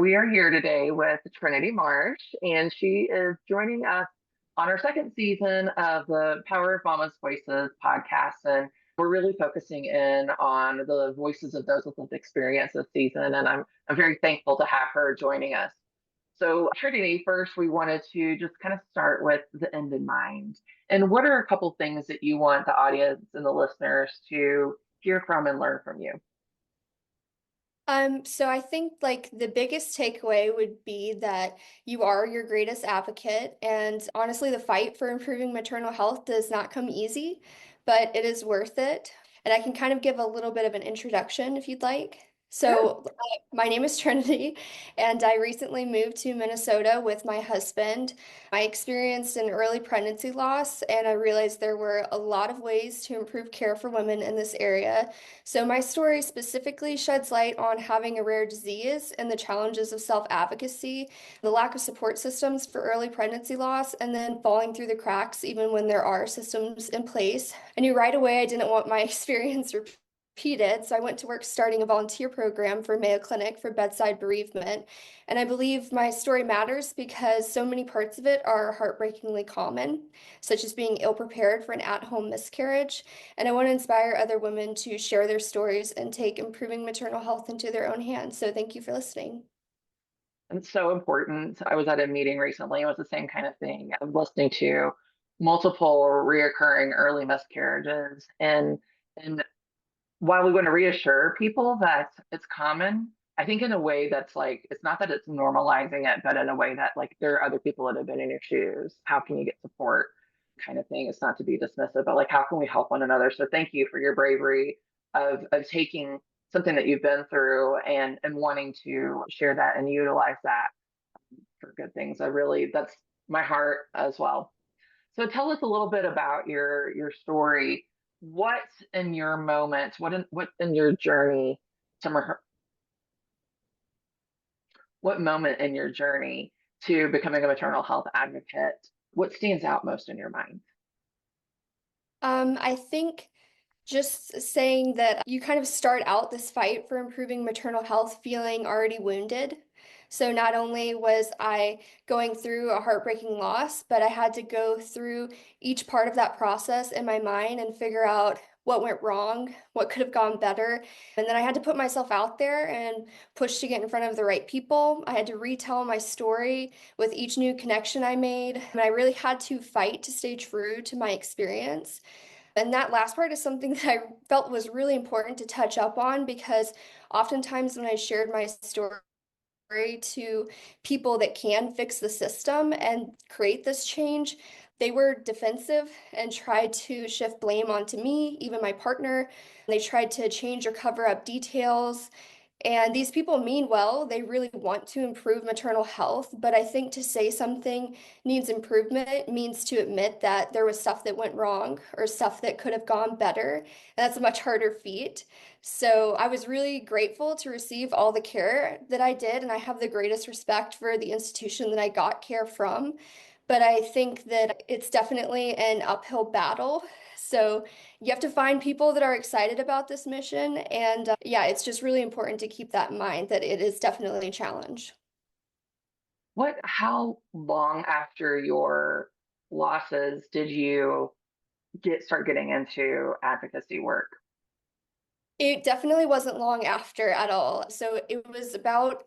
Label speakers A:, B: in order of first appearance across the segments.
A: we are here today with Trinity Marsh, and she is joining us on our second season of the Power of MoMMAs Voices podcast. And we're really focusing in on the voices of those with lived experience this season. And I'm very thankful to have her joining us. So, Trinity, first, we wanted to just kind of start with the end in mind. And what are a couple things that you want the audience and the listeners to hear from and learn from you?
B: So I think like the biggest takeaway would be that you are your greatest advocate. And honestly, the fight for improving maternal health does not come easy, but it is worth it. And I can kind of give a little bit of an introduction if you'd like.
A: Sure.
B: My name is Trinity, and I recently moved to Minnesota with my husband. I experienced an early pregnancy loss, and I realized there were a lot of ways to improve care for women in this area. So, my story specifically sheds light on having a rare disease and the challenges of self-advocacy, the lack of support systems for early pregnancy loss, and then falling through the cracks even when there are systems in place. I knew right away I didn't want my experience repeated, so I went to work starting a volunteer program for Mayo Clinic for bedside bereavement. And I believe my story matters because so many parts of it are heartbreakingly common, such as being ill prepared for an at-home miscarriage. And I want to inspire other women to share their stories and take improving maternal health into their own hands. So thank you for listening.
A: It's so important. I was at a meeting recently. It was the same kind of thing. I was listening to multiple reoccurring early miscarriages, and while we want to reassure people that it's common, I think in a way that's like it's not that it's normalizing it, but in a way that like there are other people that have been in your shoes. How can you get support? Kind of thing. It's not to be dismissive, but like how can we help one another? So thank you for your bravery of taking something that you've been through and wanting to share that and utilize that for good things. I really that's my heart as well. So tell us a little bit about your story. What in your moment, what in your journey to what moment in your journey to becoming a maternal health advocate, what stands out most in your mind?
B: I think just saying that you kind of start out this fight for improving maternal health feeling already wounded. So not only was I going through a heartbreaking loss, but I had to go through each part of that process in my mind and figure out what went wrong, what could have gone better. And then I had to put myself out there and push to get in front of the right people. I had to retell my story with each new connection I made. And I really had to fight to stay true to my experience. And that last part is something that I felt was really important to touch up on because oftentimes when I shared my story to people that can fix the system and create this change, they were defensive and tried to shift blame onto me, even my partner. They tried to change or cover up details. And these people mean well, they really want to improve maternal health, but I think to say something needs improvement means to admit that there was stuff that went wrong or stuff that could have gone better. And that's a much harder feat. So I was really grateful to receive all the care that I did, and I have the greatest respect for the institution that I got care from. But I think that it's definitely an uphill battle. So you have to find people that are excited about this mission. And yeah, it's just really important to keep that in mind that it is definitely a challenge.
A: How long after your losses did you start getting into advocacy work?
B: It definitely wasn't long after at all. So it was about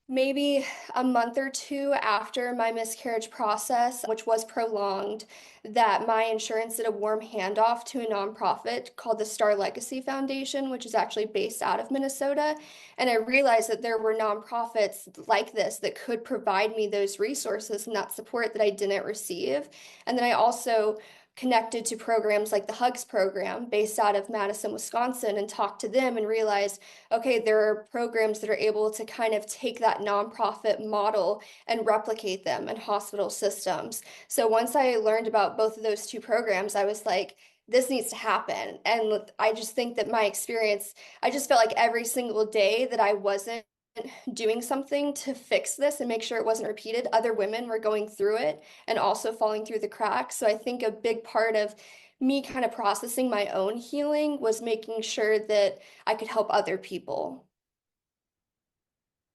B: maybe a month or two after my miscarriage process, which was prolonged, that my insurance did a warm handoff to a nonprofit called the Star Legacy Foundation, which is actually based out of Minnesota. And I realized that there were nonprofits like this that could provide me those resources and that support that I didn't receive. And then I also connected to programs like the Hugs program based out of Madison, Wisconsin, and talked to them and realized, okay, there are programs that are able to kind of take that nonprofit model and replicate them in hospital systems. So once I learned about both of those two programs, I was like, this needs to happen. And I just think that my experience, I just felt like every single day that I wasn't doing something to fix this and make sure it wasn't repeated, other women were going through it and also falling through the cracks. So I think a big part of me kind of processing my own healing was making sure that I could help other people.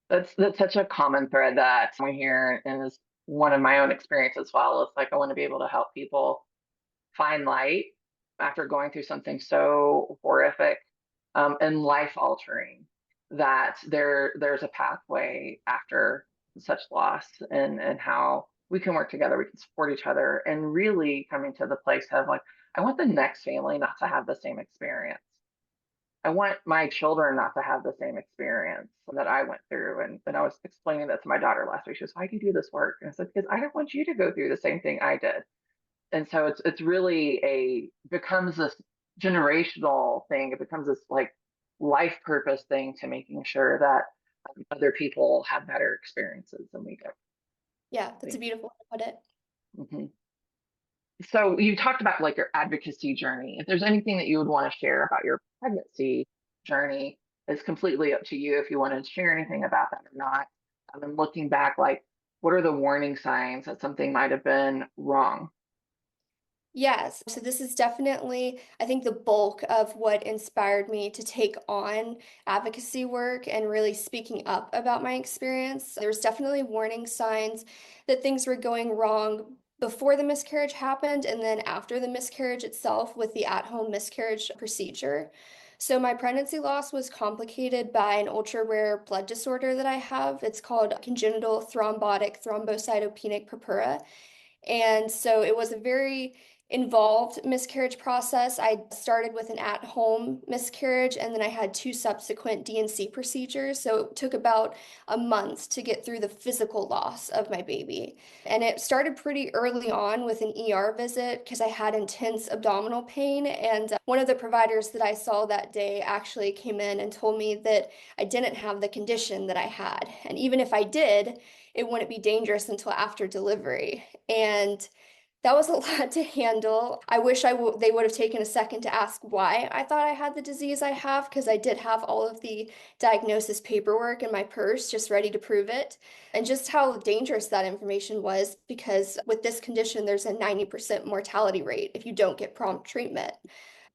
A: That's such a common thread that we hear, and is one of my own experience as well. It's like I want to be able to help people find light after going through something so horrific, and life altering, that there's a pathway after such loss, and how we can work together, we can support each other, and really coming to the place of like, I want the next family not to have the same experience. I want my children not to have the same experience that I went through. And I was explaining that to my daughter last week. She was, why do you do this work? And I said, because I don't want you to go through the same thing I did. And so it's really becomes this generational thing. It becomes this like life purpose thing to making sure that other people have better experiences than we
B: Yeah, that's a
A: do.
B: beautiful way to put it.
A: Mhm. So you talked about like your advocacy journey. If there's anything that you would want to share about your pregnancy journey, it's completely up to you if you want to share anything about that or not. And looking back, like, what are the warning signs that something might have been wrong?
B: Yes. So this is definitely, I think, the bulk of what inspired me to take on advocacy work and really speaking up about my experience. There was definitely warning signs that things were going wrong before the miscarriage happened and then after the miscarriage itself with the at-home miscarriage procedure. So my pregnancy loss was complicated by an ultra rare blood disorder that I have. It's called congenital thrombotic thrombocytopenic purpura. And so it was a very involved miscarriage process. I started with an at-home miscarriage and then I had two subsequent D&C procedures. So it took about a month to get through the physical loss of my baby. And it started pretty early on with an ER visit because I had intense abdominal pain. And one of the providers that I saw that day actually came in and told me that I didn't have the condition that I had. And even if I did, it wouldn't be dangerous until after delivery. And that was a lot to handle. I wish they would have taken a second to ask why I thought I had the disease I have, because I did have all of the diagnosis paperwork in my purse just ready to prove it. And just how dangerous that information was, because with this condition, there's a 90% mortality rate if you don't get prompt treatment.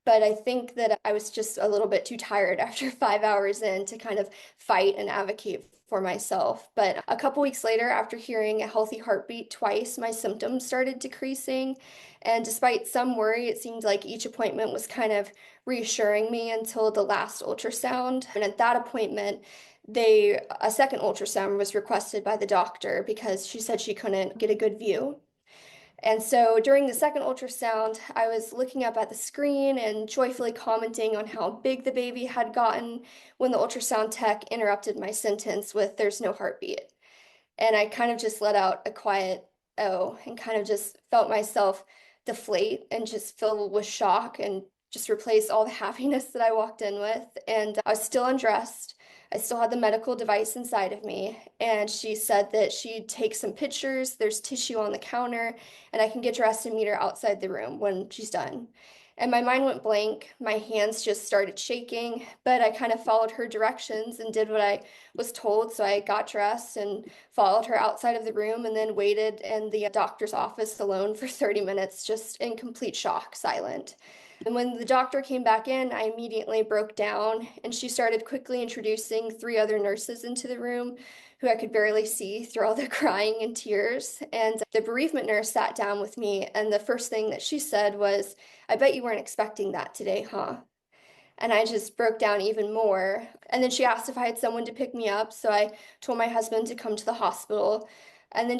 B: But I think that I was just a little bit too tired after 5 hours in to kind of fight and advocate for myself. But a couple weeks later, after hearing a healthy heartbeat twice, my symptoms started decreasing. And despite some worry, it seemed like each appointment was kind of reassuring me until the last ultrasound. And at that appointment, a second ultrasound was requested by the doctor because she said she couldn't get a good view. And so during the second ultrasound, I was looking up at the screen and joyfully commenting on how big the baby had gotten when the ultrasound tech interrupted my sentence with, "There's no heartbeat." And I kind of just let out a quiet oh and kind of just felt myself deflate and just fill with shock and just replace all the happiness that I walked in with. And I was still undressed. I still had the medical device inside of me. And she said that she'd take some pictures. There's tissue on the counter, and I can get dressed and meet her outside the room when she's done. And my mind went blank. My hands just started shaking, but I kind of followed her directions and did what I was told. So I got dressed and followed her outside of the room and then waited in the doctor's office alone for 30 minutes, just in complete shock, silent. And when the doctor came back in, I immediately broke down and she started quickly introducing three other nurses into the room who I could barely see through all the crying and tears. And the bereavement nurse sat down with me, and the first thing that she said was, "I bet you weren't expecting that today, huh?" And I just broke down even more. And then she asked if I had someone to pick me up. So I told my husband to come to the hospital. And then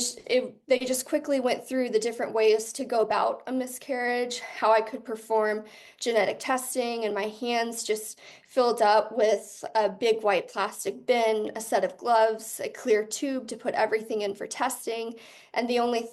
B: they just quickly went through the different ways to go about a miscarriage, how I could perform genetic testing, and my hands just filled up with a big white plastic bin, a set of gloves, a clear tube to put everything in for testing. And the only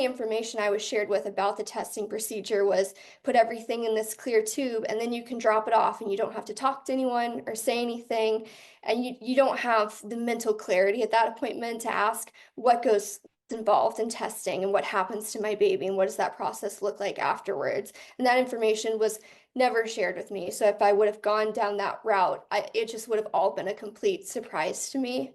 B: information I was shared with about the testing procedure was, put everything in this clear tube and then you can drop it off and you don't have to talk to anyone or say anything. And you don't have the mental clarity at that appointment to ask what goes involved in testing and what happens to my baby and what does that process look like afterwards. And that information was never shared with me. So if I would have gone down that route, it just would have all been a complete surprise to me.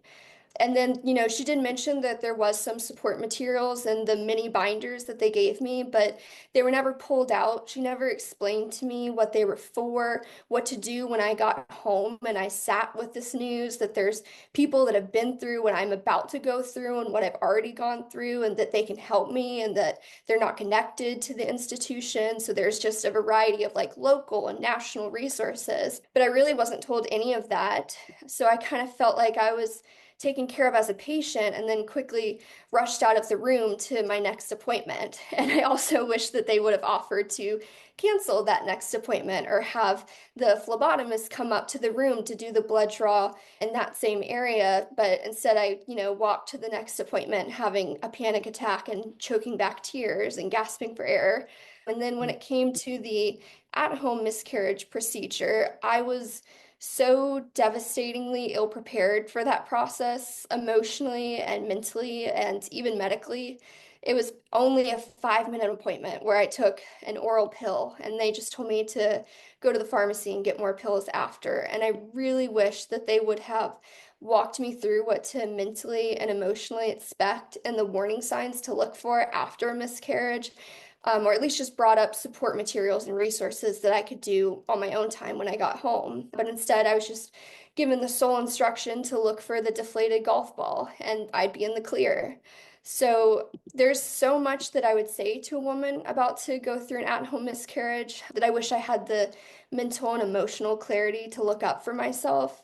B: And then, you know, she did mention that there was some support materials and the mini binders that they gave me, but they were never pulled out. She never explained to me what they were for, what to do when I got home and I sat with this news that there's people that have been through what I'm about to go through and what I've already gone through, and that they can help me and that they're not connected to the institution. So there's just a variety of like local and national resources. But I really wasn't told any of that. So I kind of felt like I was taken care of as a patient and then quickly rushed out of the room to my next appointment. And I also wish that they would have offered to cancel that next appointment or have the phlebotomist come up to the room to do the blood draw in that same area. But instead, I, you know, walked to the next appointment having a panic attack and choking back tears and gasping for air. And then when it came to the at-home miscarriage procedure, I was so devastatingly ill prepared for that process emotionally and mentally and even medically. It was only a 5-minute appointment where I took an oral pill and they just told me to go to the pharmacy and get more pills after. And I really wish that they would have walked me through what to mentally and emotionally expect and the warning signs to look for after a miscarriage, or at least just brought up support materials and resources that I could do on my own time when I got home. But instead, I was just given the sole instruction to look for the deflated golf ball and I'd be in the clear. So there's so much that I would say to a woman about to go through an at-home miscarriage that I wish I had the mental and emotional clarity to look up for myself.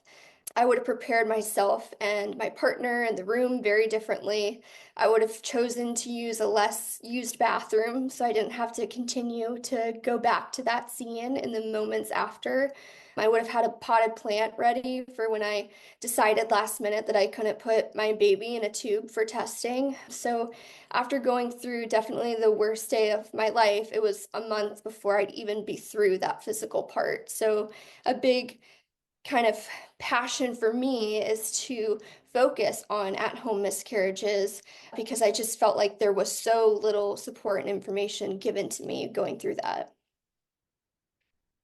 B: I would have prepared myself and my partner in the room very differently. I would have chosen to use a less used bathroom so I didn't have to continue to go back to that scene in the moments after. I would have had a potted plant ready for when I decided last minute that I couldn't put my baby in a tube for testing. So, after going through definitely the worst day of my life, it was a month before I'd even be through that physical part. So, a big kind of passion for me is to focus on at-home miscarriages because I just felt like there was so little support and information given to me going through that.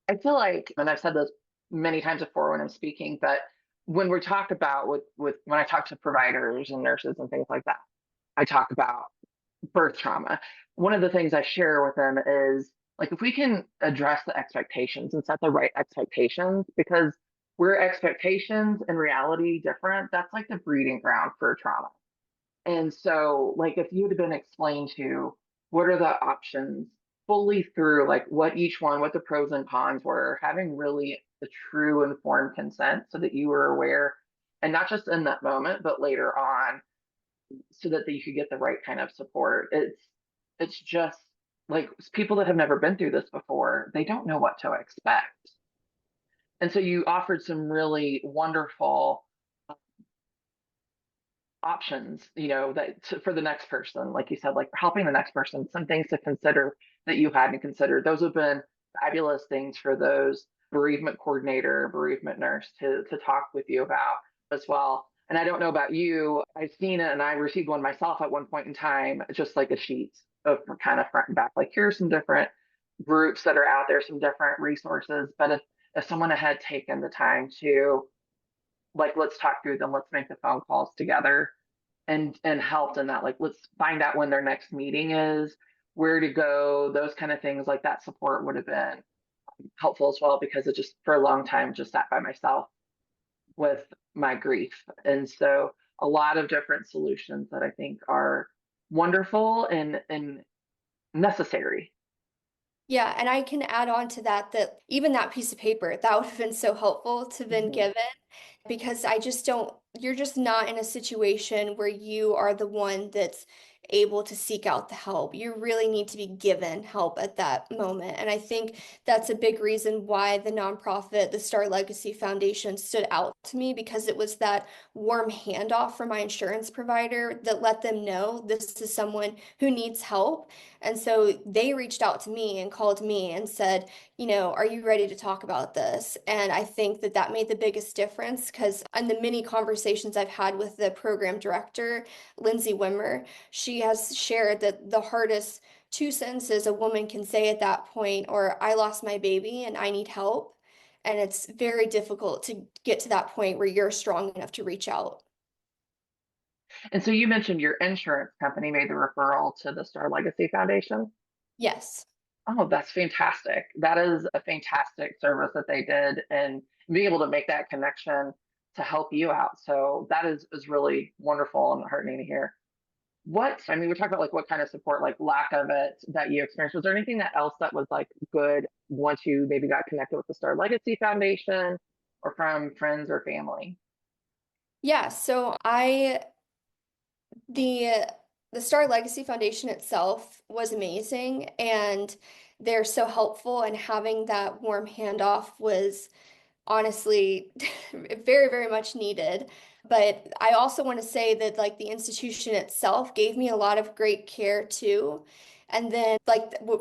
A: I feel like, and I've said this many times before when I'm speaking, but when we talk about with when I talk to providers and nurses and things like that, I talk about birth trauma. One of the things I share with them is like if we can address the expectations and set the right expectations, because where expectations and reality different, that's like the breeding ground for trauma. And so, like, if you'd have been explained to what are the options fully through, like, what each one, what the pros and cons were, having really the true informed consent so that you were aware, and not just in that moment, but later on, so that you could get the right kind of support. It's just like people that have never been through this before, they don't know what to expect. And so you offered some really wonderful options, you know, for the next person, like you said, like helping the next person, some things to consider that you hadn't considered. Those have been fabulous things for those bereavement coordinator, bereavement nurse to talk with you about as well. And I don't know about you, I've seen it and I received one myself at one point in time, just like a sheet of kind of front and back, like here's some different groups that are out there, some different resources. But if someone had taken the time to like let's talk through them, let's make the phone calls together and helped in that, like let's find out when their next meeting is, where to go, those kind of things, like that support would have been helpful as well, because it just for a long time just sat by myself with my grief. And so a lot of different solutions that I think are wonderful and necessary.
B: Yeah, and I can add on to that that even that piece of paper, that would have been so helpful to have been
A: Mhm.
B: given because I just don't, you're just not in a situation where you are the one that's able to seek out the help. You really need to be given help at that moment. And I think that's a big reason why the nonprofit, the Star Legacy Foundation, stood out to me because it was that warm handoff from my insurance provider that let them know this is someone who needs help. And so they reached out to me and called me and said, you know, are you ready to talk about this? And I think that that made the biggest difference because in the many conversations I've had with the program director, Lindsay Wimmer, she has shared that the hardest two sentences a woman can say at that point, or I lost my baby and I need help. And it's very difficult to get to that point where you're strong enough to reach out.
A: And so you mentioned your insurance company made the referral to the Star Legacy Foundation.
B: Yes.
A: Oh, that's fantastic. That is a fantastic service that they did, and being able to make that connection to help you out. So that is really wonderful and heartening to hear. I mean, we talked about like what kind of support, like lack of it that you experienced. Was there anything that else that was like good once you maybe got connected with the Star Legacy Foundation or from friends or family?
B: Yeah, so I the the Star Legacy Foundation itself was amazing, and they're so helpful, and having that warm handoff was honestly very, very much needed. But I also want to say that like the institution itself gave me a lot of great care too. And then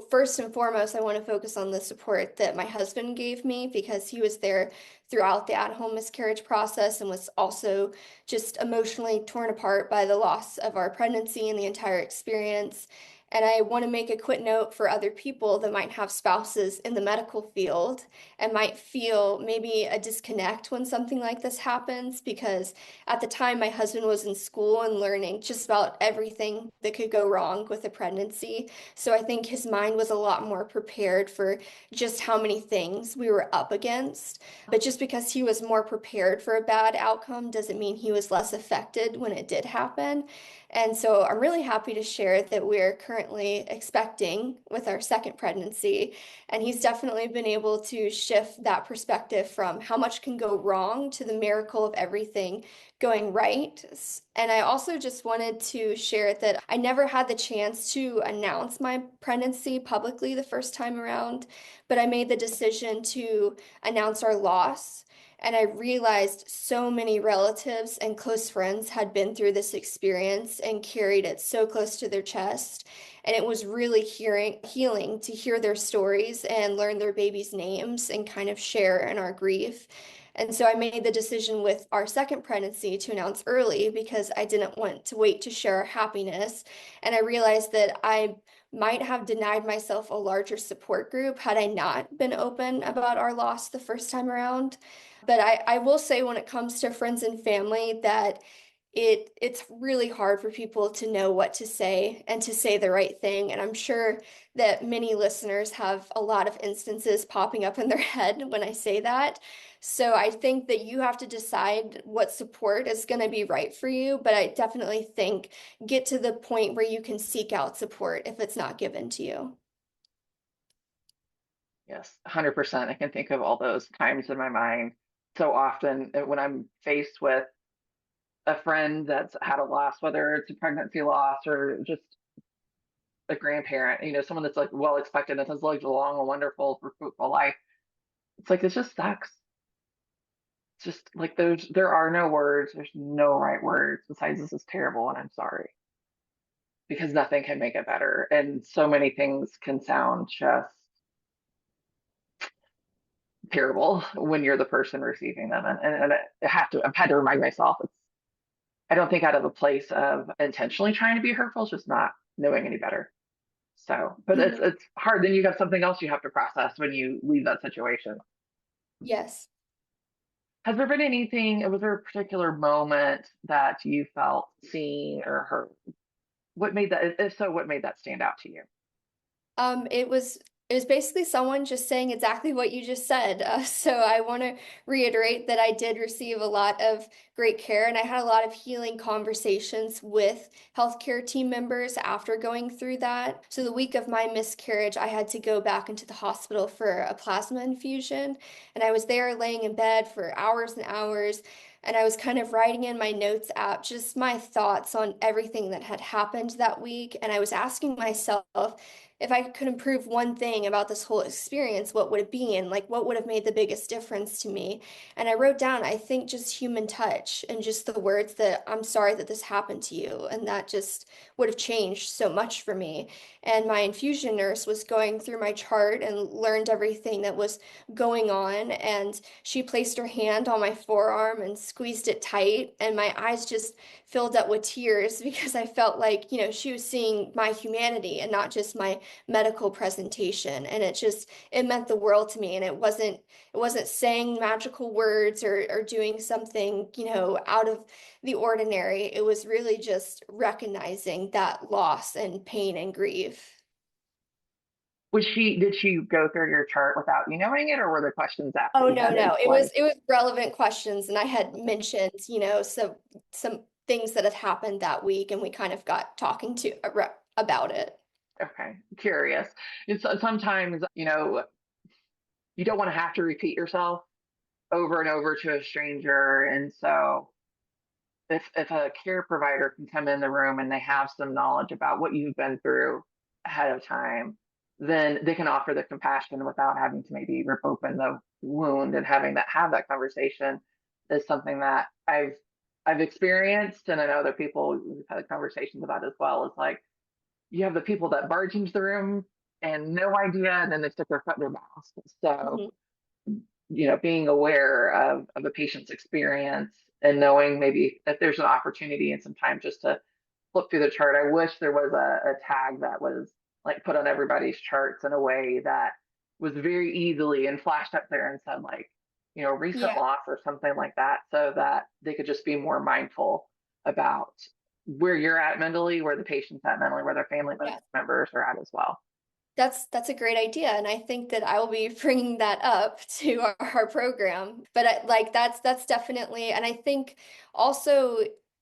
B: first and foremost, I want to focus on the support that my husband gave me because he was there throughout the at-home miscarriage process and was also just emotionally torn apart by the loss of our pregnancy and the entire experience. And I want to make a quick note for other people that might have spouses in the medical field and might feel maybe a disconnect when something like this happens because at the time my husband was in school and learning just about everything that could go wrong with a pregnancy. So I think his mind was a lot more prepared for just how many things we were up against. But just because he was more prepared for a bad outcome doesn't mean he was less affected when it did happen. And so I'm really happy to share that we're currently expecting with our second pregnancy. And he's definitely been able to shift that perspective from how much can go wrong to the miracle of everything going right. And I also just wanted to share that I never had the chance to announce my pregnancy publicly the first time around, but I made the decision to announce our loss. And I realized so many relatives and close friends had been through this experience and carried it so close to their chest. And it was really healing to hear their stories and learn their babies' names and kind of share in our grief. And so I made the decision with our second pregnancy to announce early because I didn't want to wait to share our happiness. And I realized that I might have denied myself a larger support group had I not been open about our loss the first time around. But I will say when it comes to friends and family that it's really hard for people to know what to say and to say the right thing. And I'm sure that many listeners have a lot of instances popping up in their head when I say that. So I think that you have to decide what support is going to be right for you. But I definitely think get to the point where you can seek out support if it's not given to you.
A: Yes, 100%. I can think of all those times in my mind so often when I'm faced with a friend that's had a loss, whether it's a pregnancy loss or just a grandparent, someone that's like well expected and has lived a long and wonderful, fruitful life. It's like it just sucks. It's just like there are no words, there's no right words besides this is terrible and I'm sorry. Because nothing can make it better. And so many things can sound just terrible when you're the person receiving them. And I've had to remind myself, I don't think out of a place of intentionally trying to be hurtful, it's just not knowing any better. So, but
B: Mhm.
A: it's hard. Then you have something else you have to process when you leave that situation.
B: Yes.
A: Has there been anything, was there a particular moment that you felt seen or heard? What made that, if so, what made that stand out to you?
B: It was basically someone just saying exactly what you just said. So I want to reiterate that I did receive a lot of great care, and I had a lot of healing conversations with healthcare team members after going through that. So the week of my miscarriage, I had to go back into the hospital for a plasma infusion, and I was there laying in bed for hours and hours. And I was kind of writing in my notes app just my thoughts on everything that had happened that week. And I was asking myself, if I could improve one thing about this whole experience, what would it be? And like, what would have made the biggest difference to me? And I wrote down, I think just human touch and just the words that I'm sorry that this happened to you. And that just would have changed so much for me. And my infusion nurse was going through my chart and learned everything that was going on. And she placed her hand on my forearm and squeezed it tight, and my eyes just filled up with tears because I felt like, she was seeing my humanity and not just my medical presentation. And it meant the world to me. And it wasn't saying magical words or doing something, out of the ordinary. It was really just recognizing that loss and pain and grief.
A: Did she go through your chart without you knowing it, or were there questions after
B: Oh,
A: you
B: no,
A: had to
B: no. It
A: explain?
B: was it was relevant questions, and I had mentioned, some things that had happened that week, and we kind of got talking to about it.
A: Okay, curious. Sometimes, you don't want to have to repeat yourself over and over to a stranger. And so if a care provider can come in the room and they have some knowledge about what you've been through ahead of time, then they can offer the compassion without having to maybe rip open the wound, and having that have that conversation is something that I've experienced, and I know other people we've had conversations about as well. It's like you have the people that barge into the room and no idea, and then they stick their foot in their mouth. So
B: Mhm.
A: being aware of a patient's experience and knowing maybe if there's an opportunity and some time just to flip through the chart. I wish there was a tag that was like put on everybody's charts in a way that was very easily and flashed up there and said like, recent
B: Yeah.
A: loss or something like that, so that they could just be more mindful about where you're at mentally, where the patient's at mentally, where their family
B: Yeah.
A: members are at as well.
B: That's a great idea, and I think that I will be bringing that up to our program. But like that's definitely, and I think also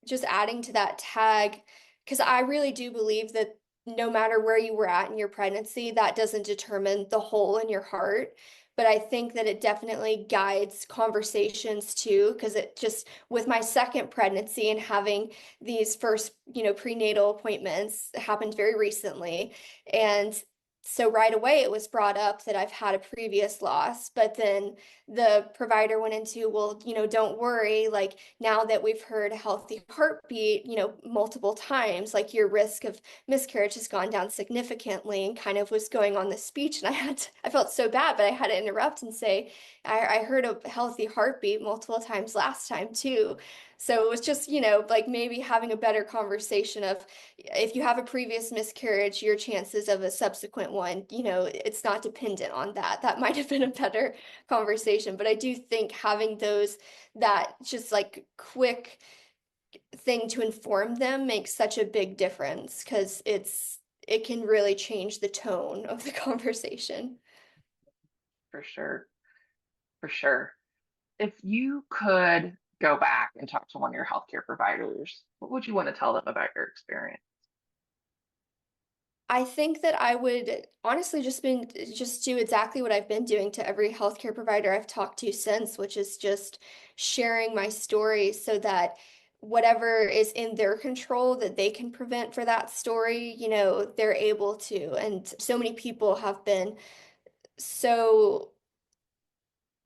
B: just adding to that tag, because I really do believe that no matter where you were at in your pregnancy, that doesn't determine the hole in your heart. But I think that it definitely guides conversations too, because it just, with my second pregnancy and having these first, prenatal appointments happened very recently. And so right away it was brought up that I've had a previous loss, but then the provider went into, well, don't worry, like now that we've heard a healthy heartbeat, multiple times, like your risk of miscarriage has gone down significantly, and kind of was going on the speech. And I felt so bad, but I had to interrupt and say, I heard a healthy heartbeat multiple times last time too. So it was just, like maybe having a better conversation of, if you have a previous miscarriage, your chances of a subsequent one, it's not dependent on that. That might have been a better conversation. But I do think having that just like quick thing to inform them makes such a big difference, because it can really change the tone of the conversation.
A: For sure, for sure. If you could go back and talk to one of your healthcare providers, what would you want to tell them about your experience?
B: I think that I would honestly just do exactly what I've been doing to every healthcare provider I've talked to since, which is just sharing my story so that whatever is in their control that they can prevent for that story, they're able to. And so many people have been so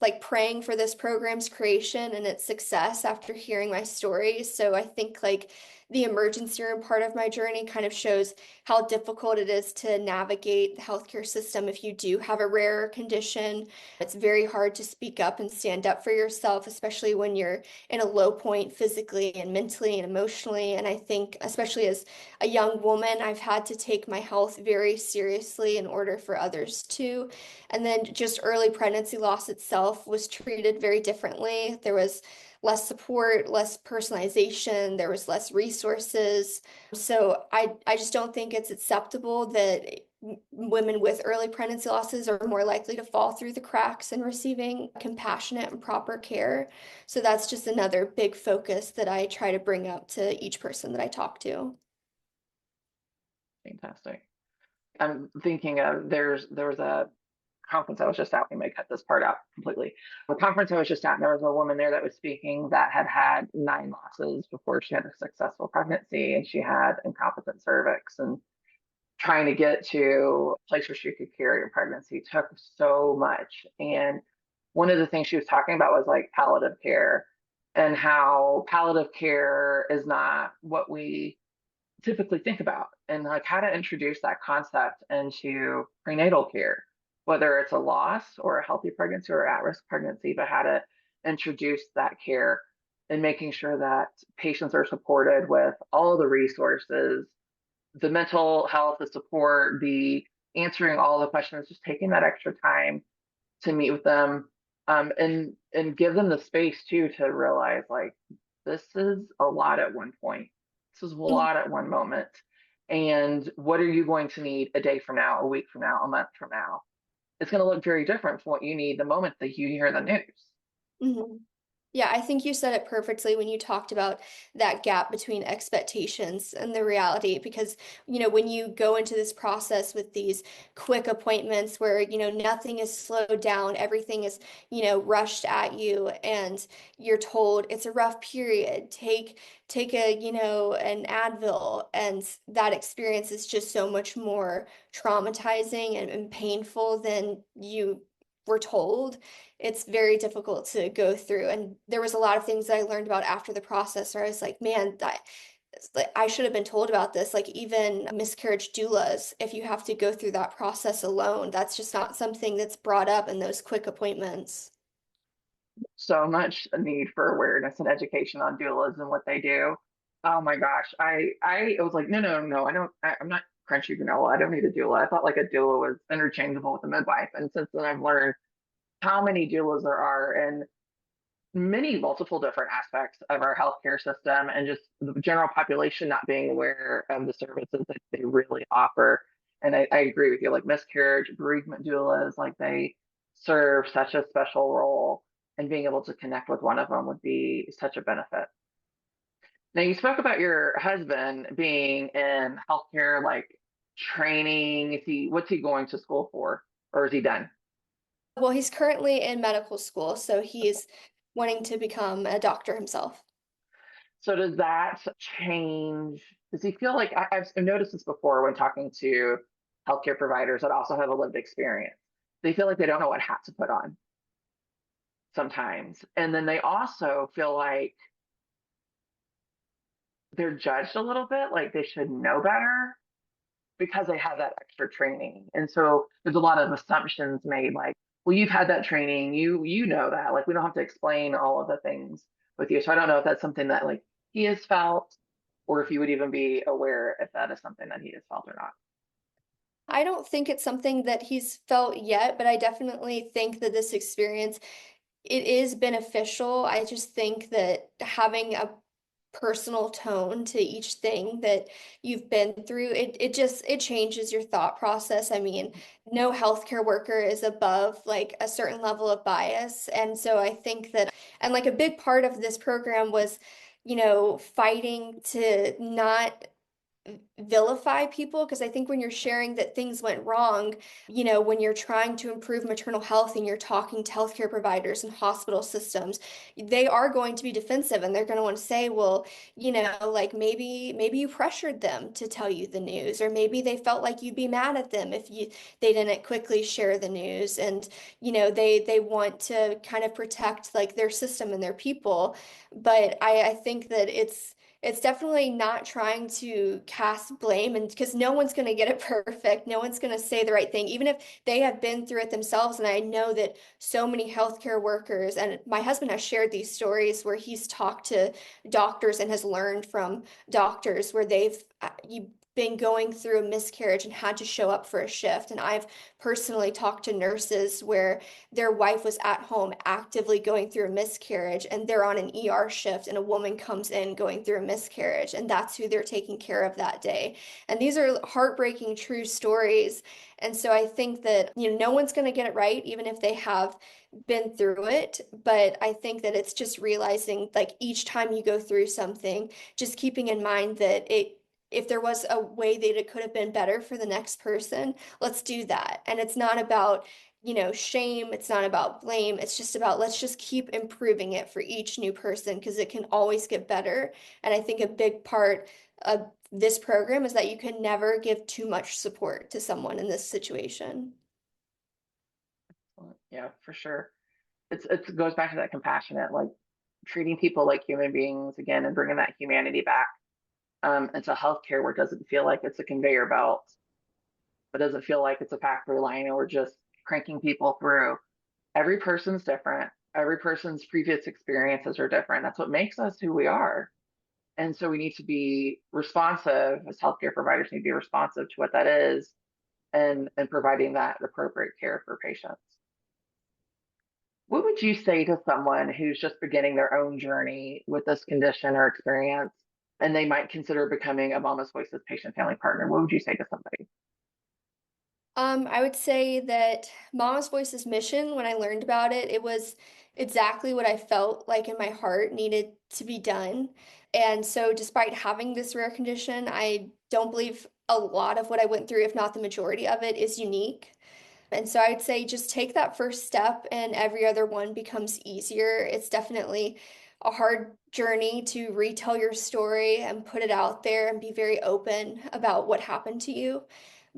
B: like praying for this program's creation and its success after hearing my story. So I think like the emergency room part of my journey kind of shows how difficult it is to navigate the healthcare system if you do have a rare condition. It's very hard to speak up and stand up for yourself, especially when you're in a low point physically and mentally and emotionally. And I think, especially as a young woman, I've had to take my health very seriously in order for others to. And then just early pregnancy loss itself was treated very differently. There was less support, less personalization, there was less resources. So I just don't think it's acceptable that women with early pregnancy losses are more likely to fall through the cracks in receiving compassionate and proper care. So that's just another big focus that I try to bring up to each person that I talk to.
A: Fantastic. I'm thinking of there was a conference I was just at. We may cut this part out completely. The conference I was just at, and there was a woman there that was speaking that had had 9 losses before she had a successful pregnancy, and she had incompetent cervix, and trying to get to a place where she could carry a pregnancy took so much. And one of the things she was talking about was like palliative care, and how palliative care is not what we typically think about, and like how to introduce that concept into prenatal care, whether it's a loss or a healthy pregnancy or at-risk pregnancy, but how to introduce that care and making sure that patients are supported with all the resources, the mental health, the support, the answering all the questions, just taking that extra time to meet with them, and give them the space too to realize like this is a lot at one point. This is a
B: Mhm.
A: lot at one moment. And what are you going to need a day from now, a week from now, a month from now? It's going to look very different from what you need the moment that you hear the news.
B: Mhm. Yeah, I think you said it perfectly when you talked about that gap between expectations and the reality. Because, when you go into this process with these quick appointments where, nothing is slowed down, everything is, rushed at you, and you're told it's a rough period, take a, an Advil, and that experience is just so much more traumatizing and painful than you were told. It's very difficult to go through. And there was a lot of things that I learned about after the process where I was like, man, like, I should have been told about this. Like even miscarriage doulas, if you have to go through that process alone, that's just not something that's brought up in those quick appointments.
A: So much need for awareness and education on doulas and what they do. Oh my gosh. I was like, no, no, no, I'm not crunchy vanilla. I don't need a doula. I thought like a doula was interchangeable with a midwife. And since then I've learned how many doulas there are and many multiple different aspects of our healthcare system, and just the general population not being aware of the services that they really offer. And I agree with you, like miscarriage, bereavement doulas, like they serve such a special role, and being able to connect with one of them would be such a benefit. Now, you spoke about your husband being in healthcare, like training. What's he going to school for, or is he done?
B: Well, he's currently in medical school, so he's wanting to become a doctor himself.
A: So does that change? Does he feel like I've noticed this before when talking to healthcare providers that also have a lived experience? They feel like they don't know what hat to put on sometimes. And then they also feel like they're judged a little bit, like they should know better because they have that extra training. And so there's a lot of assumptions made like, well, you've had that training, you know that. Like we don't have to explain all of the things with you. So I don't know if that's something that like he has felt, or if you would even be aware if that is something that he has felt or not.
B: I don't think it's something that he's felt yet, but I definitely think that this experience, it is beneficial. I just think that having a personal tone to each thing that you've been through, it changes your thought process. I mean, no healthcare worker is above like a certain level of bias. And so I think that, and like a big part of this program was, fighting to not vilify people, because I think when you're sharing that things went wrong, when you're trying to improve maternal health and you're talking to healthcare providers and hospital systems, they are going to be defensive and they're going to want to say, well, like maybe you pressured them to tell you the news, or maybe they felt like you'd be mad at them if they didn't quickly share the news. And they want to kind of protect like their system and their people. But I think that it's definitely not trying to cast blame, and because no one's going to get it perfect, no one's going to say the right thing even if they have been through it themselves. And I know that so many healthcare workers, and my husband has shared these stories where he's talked to doctors and has learned from doctors where they've you been going through a miscarriage and had to show up for a shift. And I've personally talked to nurses where their wife was at home actively going through a miscarriage and they're on an ER shift and a woman comes in going through a miscarriage, and that's who they're taking care of that day. And these are heartbreaking true stories. And so I think that, no one's going to get it right even if they have been through it, but I think that it's just realizing like each time you go through something, just keeping in mind that if there was a way that it could have been better for the next person, let's do that. And it's not about shame. It's not about blame. It's just about let's just keep improving it for each new person because it can always get better. And I think a big part of this program is that you can never give too much support to someone in this situation.
A: Yeah, for sure. It goes back to that compassionate, like treating people like human beings again, and bringing that humanity back into healthcare, where it doesn't feel like it's a conveyor belt, but doesn't feel like it's a factory line, and we're just cranking people through. Every person's different. Every person's previous experiences are different. That's what makes us who we are. And so we need to be responsive as healthcare providers need to be responsive to what that is and providing that appropriate care for patients. What would you say to someone who's just beginning their own journey with this condition or experience, and they might consider becoming a Mama's Voices patient family partner? What would you say to somebody?
B: I would say that Mama's Voice's mission, when I learned about it, it was exactly what I felt like in my heart needed to be done. And so, despite having this rare condition, I don't believe a lot of what I went through, if not the majority of it, is unique. And so I'd say just take that first step and every other one becomes easier. It's definitely a hard journey to retell your story and put it out there and be very open about what happened to you.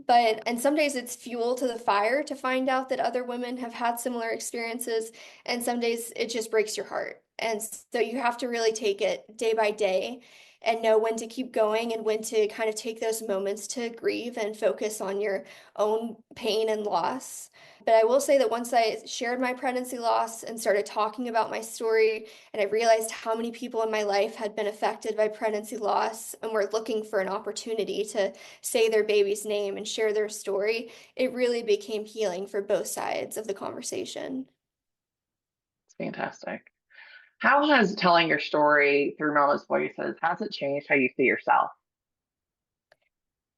B: And some days it's fuel to the fire to find out that other women have had similar experiences, and some days it just breaks your heart. And so you have to really take it day by day and know when to keep going and when to kind of take those moments to grieve and focus on your own pain and loss. But I will say that once I shared my pregnancy loss and started talking about my story, and I realized how many people in my life had been affected by pregnancy loss and were looking for an opportunity to say their baby's name and share their story, it really became healing for both sides of the conversation.
A: It's fantastic. How has telling your story through Mama's Voices, has it changed how you see yourself?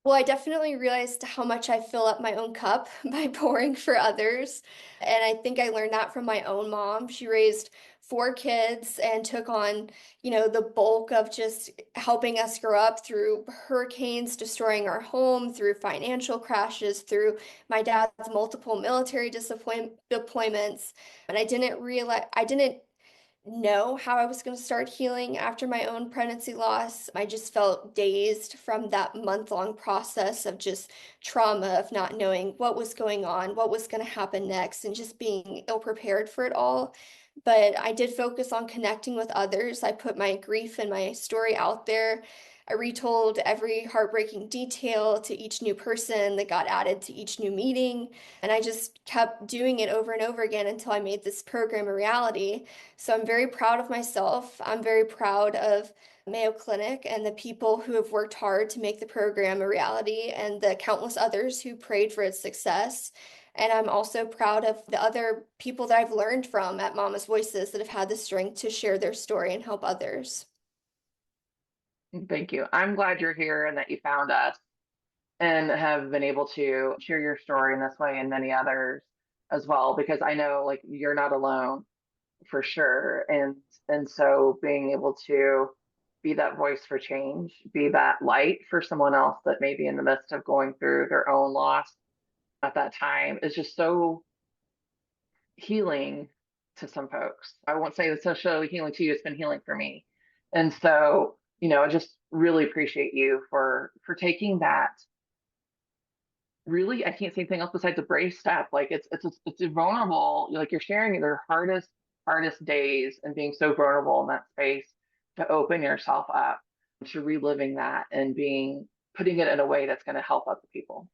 B: Well, I definitely realized how much I fill up my own cup by pouring for others. And I think I learned that from my own mom. She raised four kids and took on, the bulk of just helping us grow up through hurricanes destroying our home, through financial crashes, through my dad's multiple military deployments. And I didn't know how I was going to start healing after my own pregnancy loss. I just felt dazed from that month-long process of just trauma of not knowing what was going on, what was going to happen next, and just being ill prepared for it all. But I did focus on connecting with others. I put my grief and my story out there. I retold every heartbreaking detail to each new person that got added to each new meeting. And I just kept doing it over and over again until I made this program a reality. So I'm very proud of myself. I'm very proud of Mayo Clinic and the people who have worked hard to make the program a reality and the countless others who prayed for its success. And I'm also proud of the other people that I've learned from at Mama's Voices that have had the strength to share their story and help others.
A: Thank you. I'm glad you're here and that you found us and have been able to share your story in this way and many others as well, because I know like you're not alone for sure. And so being able to be that voice for change, be that light for someone else that may be in the midst of going through their own loss at that time is just so healing to some folks. I won't say it's so healing to you, it's been healing for me. And so, I just really appreciate you for taking that. Really, I can't say anything else besides a brave step. Like it's vulnerable. Like you're sharing their hardest days and being so vulnerable in that space to open yourself up to reliving that and being putting it in a way that's going to help other people.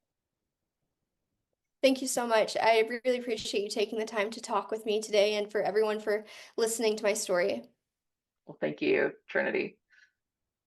B: Thank you so much. I really appreciate you taking the time to talk with me today and for everyone for listening to my story.
A: Well, thank you, Trinity.